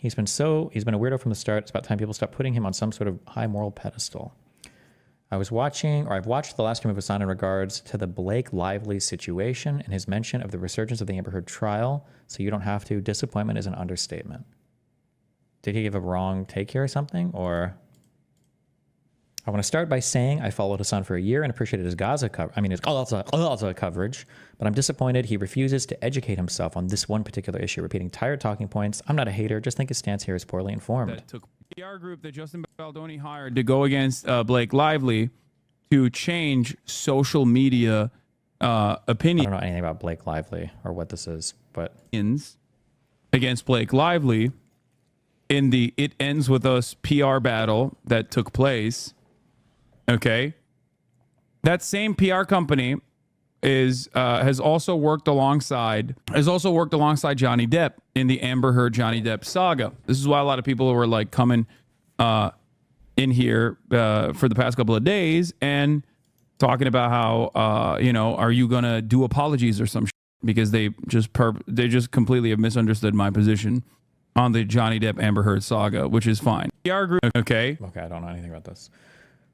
He's been a weirdo from the start. It's about time people stop putting him on some sort of high moral pedestal. I've watched the last stream of Hasan in regards to the Blake Lively situation and his mention of the resurgence of the Amber Heard trial, so you don't have to. Disappointment is an understatement. Did he give a wrong take here or something? Or I want to start by saying I followed Hasan for a year and appreciated his Gaza coverage, but I'm disappointed he refuses to educate himself on this one particular issue, repeating tired talking points. I'm not a hater, just think his stance here is poorly informed. That took PR group that Justin Baldoni hired to go against Blake Lively to change social media opinions. I don't know anything about Blake Lively or what this is, but against Blake Lively in the It Ends With Us PR battle that took place. Okay, that same PR company has also worked alongside Johnny Depp in the Amber Heard Johnny Depp saga. This is why a lot of people were like coming in here for the past couple of days and talking about how are you gonna do apologies or some shit, because they just completely have misunderstood my position on the Johnny Depp Amber Heard saga, which is fine. PR group, okay, I don't know anything about this.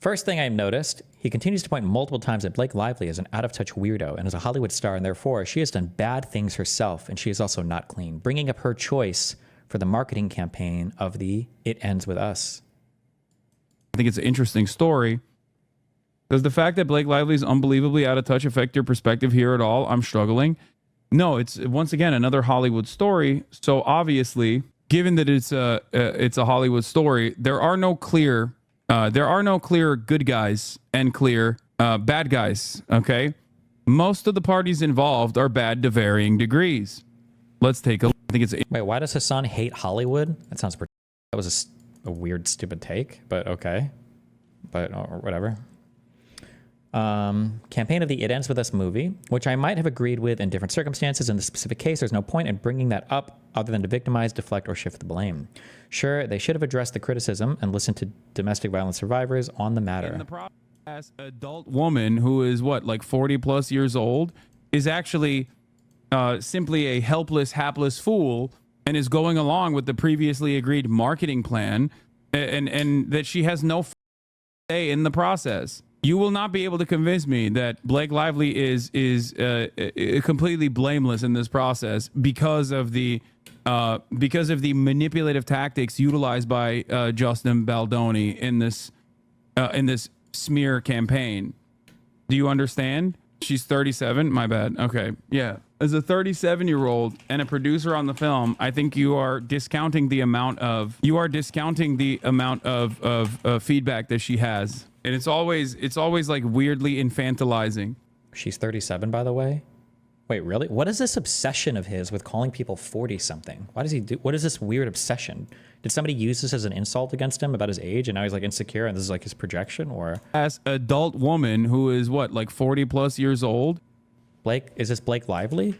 First thing I noticed, he continues to point multiple times at Blake Lively as an out-of-touch weirdo and as a Hollywood star, and therefore she has done bad things herself, and she is also not clean, bringing up her choice for the marketing campaign of the It Ends With Us. I think it's an interesting story. Does the fact that Blake Lively is unbelievably out of touch affect your perspective here at all? I'm struggling. No, it's once again another Hollywood story. So obviously, given that it's a Hollywood story, there are no clear good guys and clear bad guys. Okay, most of the parties involved are bad to varying degrees. Let's take a look. I think it's wait. Why does Hasan hate Hollywood? That was a weird, stupid take, but okay, or whatever. Campaign of the It Ends With Us movie, which I might have agreed with in different circumstances. In this specific case, there's no point in bringing that up other than to victimize, deflect, or shift the blame. Sure, they should have addressed the criticism and listened to domestic violence survivors on the matter. In the process, adult woman who is like 40 plus years old is actually simply a helpless, hapless fool and is going along with the previously agreed marketing plan, and that she has no say in the process. You will not be able to convince me that Blake Lively is completely blameless in this process because of the manipulative tactics utilized by Justin Baldoni in this smear campaign. Do you understand? She's 37. My bad. Okay. Yeah. As a 37-year-old and a producer on the film, I think you are discounting the amount of feedback that she has. And it's always like weirdly infantilizing. She's 37, by the way. Wait, really? What is this obsession of his with calling people 40-something? What is this weird obsession? Did somebody use this as an insult against him about his age, and now he's like insecure, and this is like his projection, or? As adult woman who is like 40 plus years old. Is this Blake Lively?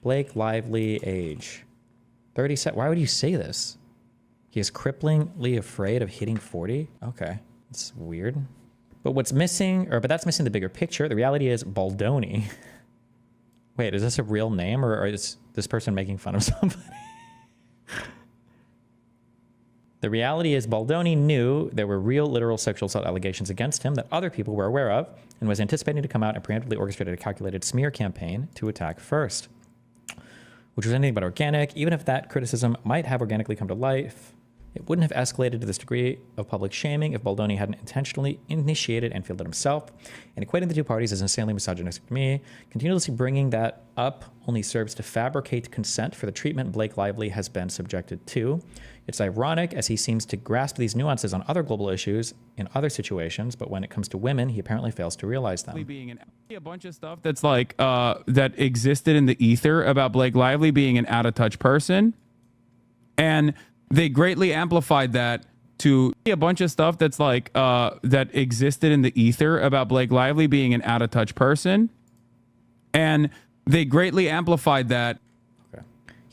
Blake Lively age. 37. Why would you say this? He is cripplingly afraid of hitting 40? Okay. It's weird. But that's missing the bigger picture. The reality is Baldoni. Wait, is this a real name, or is this person making fun of somebody? The reality is Baldoni knew there were real literal sexual assault allegations against him that other people were aware of, and was anticipating to come out and preemptively orchestrated a calculated smear campaign to attack first, which was anything but organic. Even if that criticism might have organically come to life, it wouldn't have escalated to this degree of public shaming if Baldoni hadn't intentionally initiated and fielded himself. And equating the two parties as insanely misogynistic to me, continuously bringing that up only serves to fabricate consent for the treatment Blake Lively has been subjected to. It's ironic, as he seems to grasp these nuances on other global issues in other situations, but when it comes to women, he apparently fails to realize them. Being a bunch of stuff that's like that existed in the ether about Blake Lively being an out-of-touch person, and they greatly amplified that to a bunch of stuff that's like that existed in the ether about Blake Lively being an out-of-touch person, and they greatly amplified that. Okay.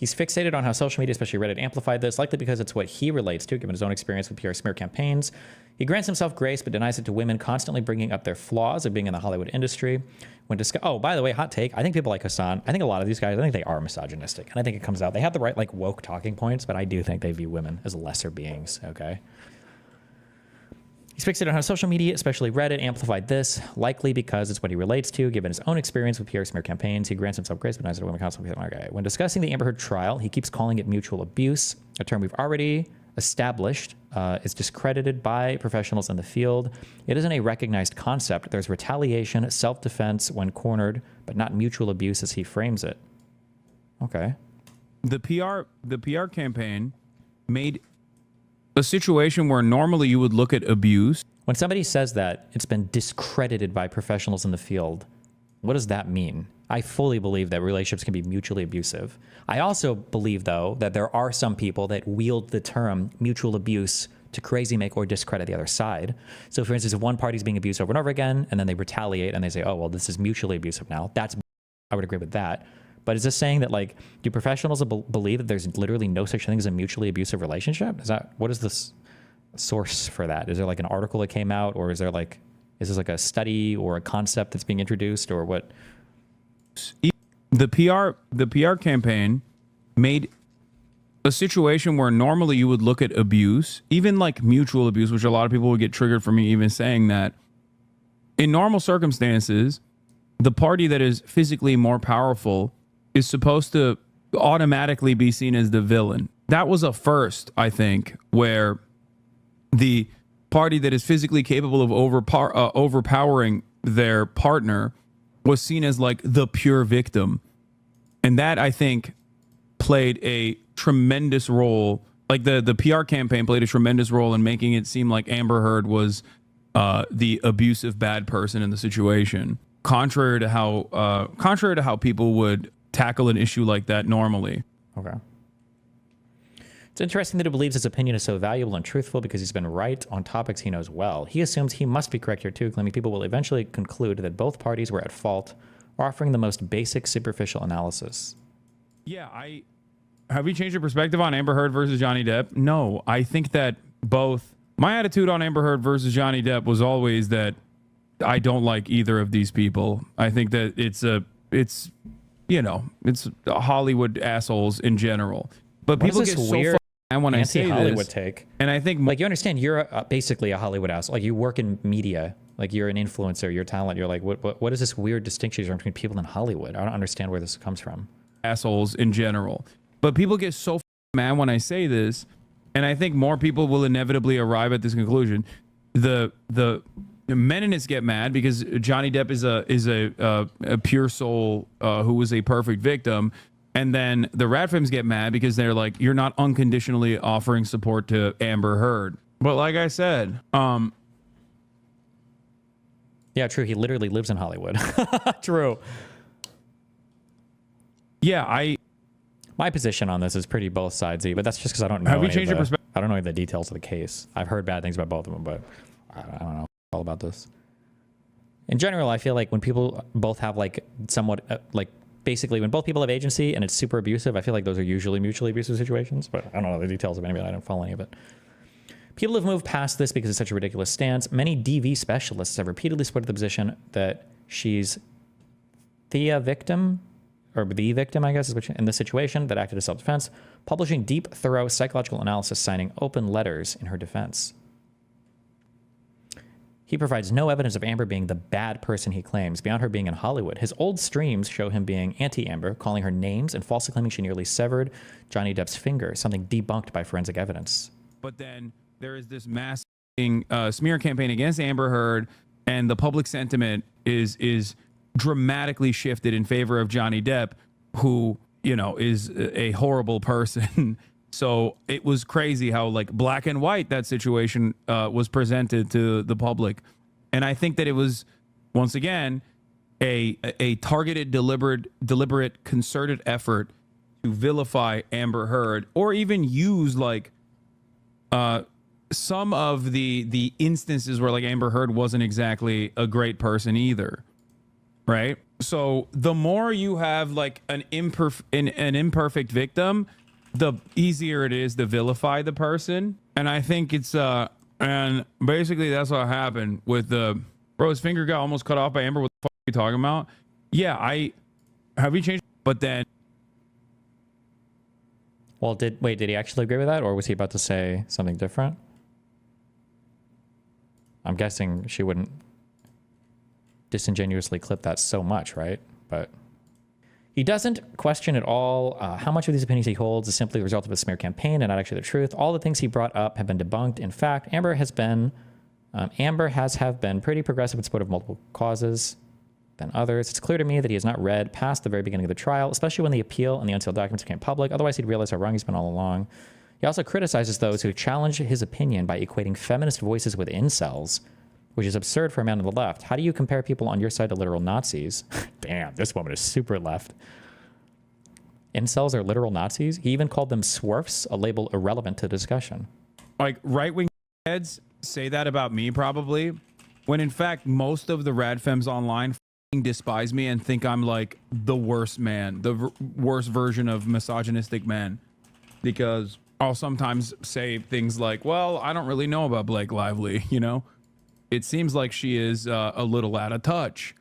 He's fixated on how social media, especially Reddit, amplified this, likely because it's what he relates to, given his own experience with PR smear campaigns. He grants himself grace, but denies it to women, constantly bringing up their flaws of being in the Hollywood industry. Oh, by the way, hot take. I think people like Hasan, I think a lot of these guys, I think they are misogynistic. And I think it comes out. They have the right, like, woke talking points, but I do think they view women as lesser beings, okay? He's fixated on how social media, especially Reddit, amplified this, likely because it's what he relates to, given his own experience with PR smear campaigns. He grants himself grace, but denies it to women constantly. Okay. When discussing the Amber Heard trial, he keeps calling it mutual abuse, a term we've already established is discredited by professionals in the field. It isn't a recognized concept. There's retaliation, self-defense when cornered, but not mutual abuse as he frames it. Okay. The PR campaign made a situation where normally you would look at abuse. When somebody says that it's been discredited by professionals in the field, what does that mean? I fully believe that relationships can be mutually abusive. I also believe, though, that there are some people that wield the term mutual abuse to crazy make or discredit the other side. So, for instance, if one party's being abused over and over again, and then they retaliate and they say, oh, well, this is mutually abusive now, I would agree with that. But is this saying that, like, do professionals believe that there's literally no such thing as a mutually abusive relationship? What is this source for that? Is there like an article that came out, or is this like a study or a concept that's being introduced, or what? The PR campaign made a situation where normally you would look at abuse, even like mutual abuse, which a lot of people would get triggered for me even saying that. In normal circumstances, the party that is physically more powerful is supposed to automatically be seen as the villain. That was a first, I think, where the party that is physically capable of overpowering their partner was seen as like the pure victim. And that, I think, played a tremendous role. Like the PR campaign played a tremendous role in making it seem like Amber Heard was the abusive bad person in the situation, contrary to how people would tackle an issue like that normally. Okay. It's interesting that he believes his opinion is so valuable and truthful because he's been right on topics he knows well. He assumes he must be correct here too, claiming people will eventually conclude that both parties were at fault, offering the most basic superficial analysis. Yeah, have you changed your perspective on Amber Heard versus Johnny Depp? No, I think that my attitude on Amber Heard versus Johnny Depp was always that I don't like either of these people. I think that it's Hollywood assholes in general. But people get so weird when I say Hollywood this, take. And I think, like, you understand, you're basically a Hollywood asshole. Like, you work in media, like, you're an influencer, you're talent. You're like, what is this weird distinction between people in Hollywood? I don't understand where this comes from. Assholes in general. But people get so mad when I say this, and I think more people will inevitably arrive at this conclusion. The Meninists get mad because Johnny Depp is a pure soul who was a perfect victim. And then the Radfems get mad because they're like, you're not unconditionally offering support to Amber Heard. But like I said, yeah, true. He literally lives in Hollywood. True. Yeah, my position on this is pretty both sidesy, but that's just because I don't know. Have you changed your perspective? I don't know the details of the case. I've heard bad things about both of them, but I don't know all about this. In general, I feel like when people both have like somewhat basically when both people have agency and it's super abusive, I feel like those are usually mutually abusive situations, but I don't know the details of any of it. I don't follow any of it. People have moved past this because it's such a ridiculous stance. Many DV specialists have repeatedly supported the position that she's the victim, I guess, is in this situation that acted as self-defense, publishing deep, thorough psychological analysis, signing open letters in her defense. He provides no evidence of Amber being the bad person he claims, beyond her being in Hollywood. His old streams show him being anti-Amber, calling her names and falsely claiming she nearly severed Johnny Depp's finger, something debunked by forensic evidence. But then there is this massive smear campaign against Amber Heard, and the public sentiment is dramatically shifted in favor of Johnny Depp, who, is a horrible person. So it was crazy how like black and white that situation was presented to the public. And I think that it was, once again, a targeted, deliberate, concerted effort to vilify Amber Heard, or even use like some of the instances where like Amber Heard wasn't exactly a great person either. Right. So the more you have like an imperfect victim, the easier it is to vilify the person. And I think it's and basically that's what happened with the bro. His finger got almost cut off by Amber. What the fuck are you talking about? Yeah, have you changed? But then, Well, did he actually agree with that, or was he about to say something different? I'm guessing she wouldn't disingenuously clip that so much, right? But he doesn't question at all how much of these opinions he holds is simply the result of a smear campaign and not actually the truth. All the things he brought up have been debunked. In fact, Amber has been pretty progressive in support of multiple causes than others. It's clear to me that he has not read past the very beginning of the trial, especially when the appeal and the unsealed documents became public. Otherwise, he'd realize how wrong he's been all along. He also criticizes those who challenge his opinion by equating feminist voices with incels, which is absurd for a man on the left. How do you compare people on your side to literal Nazis? Damn, this woman is super left. Incels are literal Nazis? He even called them swerfs, a label irrelevant to the discussion. like, right-wing heads say that about me probably, when in fact most of the rad femmes online f***ing despise me and think I'm like the worst man, the worst version of misogynistic man, because I'll sometimes say things like, well, I don't really know about Blake Lively, you know? It seems like she is a little out of touch.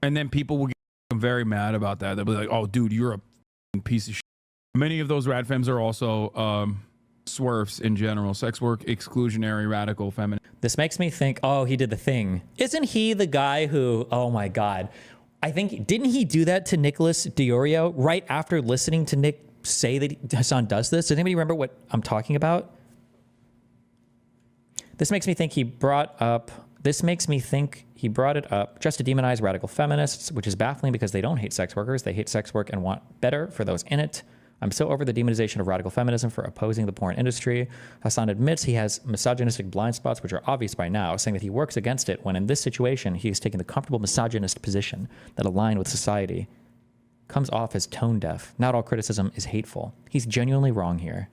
And then people will get very mad about that. They'll be like, oh, dude, you're a piece of shit. Many of those rad femmes are also swerfs in general. Sex work, exclusionary, radical, feminine. This makes me think, oh, he did the thing. Isn't he the guy who, oh my God, I think, didn't he do that to Nicholas Diorio right after listening to Nick say that Hasan does this? Does anybody remember what I'm talking about? This makes me think he brought it up just to demonize radical feminists, which is baffling because they don't hate sex workers. They hate sex work and want better for those in it. I'm so over the demonization of radical feminism for opposing the porn industry. Hasan admits he has misogynistic blind spots, which are obvious by now, saying that he works against it when in this situation, he is taking the comfortable misogynist position that align with society. Comes off as tone deaf. Not all criticism is hateful. He's genuinely wrong here.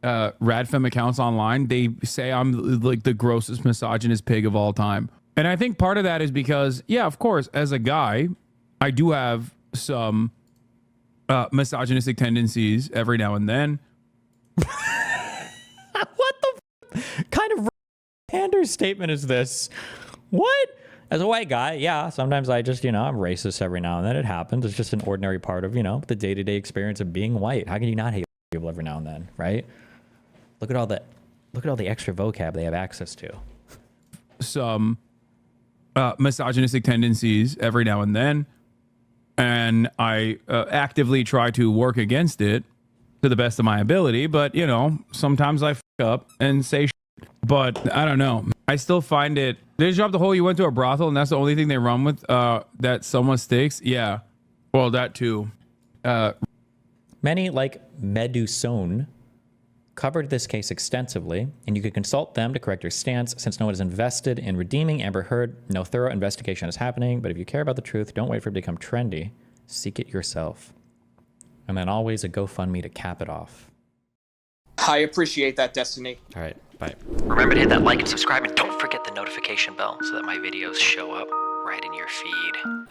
Rad femme accounts online, they say I'm like the grossest misogynist pig of all time. And I think part of that is because, yeah, of course, as a guy, I do have some misogynistic tendencies every now and then. What the kind of pander statement is this? What? As a white guy, yeah, sometimes I just, I'm racist every now and then. It happens. It's just an ordinary part of, the day-to-day experience of being white. How can you not hate people every now and then, right? Look at all the extra vocab they have access to. Some misogynistic tendencies every now and then, and I actively try to work against it to the best of my ability. But sometimes I f up and say shit. But I don't know. I still find it. They just dropped the whole you went to a brothel and that's the only thing they run with. That someone sticks. Yeah, well, that too. Many, like Meduson, covered this case extensively, and you can consult them to correct your stance. Since no one is invested in redeeming Amber Heard, no thorough investigation is happening. But if you care about the truth, don't wait for it to become trendy. Seek it yourself. And then always a GoFundMe to cap it off. I appreciate that, Destiny. All right, bye. Remember to hit that like and subscribe, and don't forget the notification bell so that my videos show up right in your feed.